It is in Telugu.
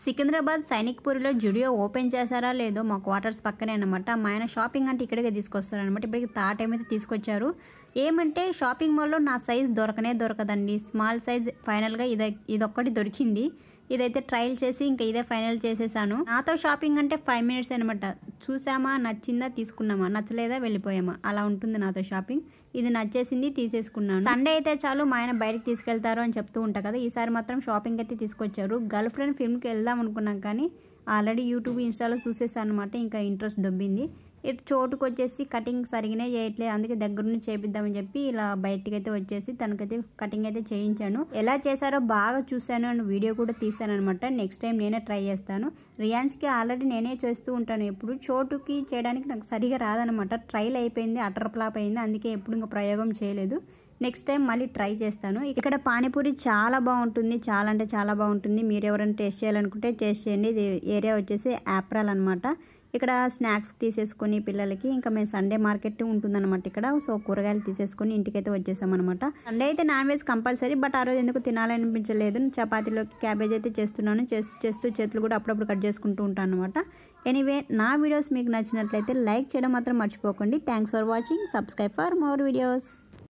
సికింద్రాబాద్ సైనిక్పూర్లో జుడియో ఓపెన్ చేశారా లేదో మా క్వార్టర్స్ పక్కనే అనమాట. మా ఆయన షాపింగ్ అంటే ఇక్కడికే తీసుకొస్తారనమాట. ఇప్పటికి తాట అయితే తీసుకొచ్చారు. ఏమంటే షాపింగ్ మాల్లో నా సైజ్ దొరకదండి. స్మాల్ సైజ్ ఫైనల్గా ఇదొక్కటి దొరికింది. ఇదైతే ట్రయల్ చేసి ఇంకా ఇదే ఫైనల్ చేసేసాను. నాతో షాపింగ్ అంటే 5 మినిట్స్ అనమాట. చూసామా, నచ్చిందా, తీసుకున్నామా, నచ్చలేదా, వెళ్ళిపోయామా, అలా ఉంటుంది నాతో షాపింగ్. ఇది నచ్చేసింది, తీసేసుకున్నాను. సండే అయితే చాలు మా ఆయన బయటకు తీసుకెళ్తారు అని చెప్తూ ఉంటా కదా. ఈసారి మాత్రం షాపింగ్ అయితే తీసుకొచ్చారు. గర్ల్ ఫ్రెండ్ ఫిల్మ్కి వెళ్దాం అనుకున్నాం కానీ ఆల్రెడీ యూట్యూబ్ ఇన్స్టాలో చూసేసాను అనమాట. ఇంకా ఇంట్రెస్ట్ దొబ్బింది. ఇటు చోటుకు వచ్చేసి కటింగ్ సరిగానే చేయట్లేదు, అందుకే దగ్గర నుంచి చేపిద్దామని చెప్పి ఇలా బయటికి అయితే వచ్చేసి తనకైతే కటింగ్ అయితే చేయించాను. ఎలా చేశారో బాగా చూశాను అండ్ వీడియో కూడా తీసాను అనమాట. నెక్స్ట్ టైం నేనే ట్రై చేస్తాను. రియాన్స్కి ఆల్రెడీ నేనే చేస్తూ ఉంటాను. ఎప్పుడు చోటుకి చేయడానికి నాకు సరిగా రాదనమాట. ట్రైల్ అయిపోయింది, అటర్ ఫ్లాప్ అయింది, అందుకే ఎప్పుడు ఇంకా ప్రయోగం చేయలేదు. నెక్స్ట్ టైం మళ్ళీ ట్రై చేస్తాను. ఇక్కడ పానీపూరి చాలా బాగుంటుంది, చాలా అంటే చాలా బాగుంటుంది. మీరు ఎవరైనా టేస్ట్ చేయాలనుకుంటే టేస్ట్ చేయండి. ఇది ఏరియా వచ్చేసి యాప్రాల్ అనమాట. ఇక్కడ స్నాక్స్ తీసేసుకొని పిల్లలకి ఇంకా మేము సండే మార్కెట్ ఉంటుందన్నమాట ఇక్కడ. సో కూరగాయలు తీసేసుకొని ఇంటికైతే వచ్చేసామన్నమాట. సండే అయితే నాన్ వెజ్ కంపల్సరీ, బట్ ఆ రోజు ఎందుకు తినాలనిపించలేదు. చపాతీలోకి క్యాబేజ్ అయితే చేస్తున్నాను. చేస్తూ చేతులు కూడా అప్పుడప్పుడు కట్ చేసుకుంటూ ఉంటాను అనమాట. ఎనీవే, నా వీడియోస్ మీకు నచ్చినట్లయితే లైక్ చేయడం మాత్రం మర్చిపోకండి. Thanks for watching. Subscribe for more videos.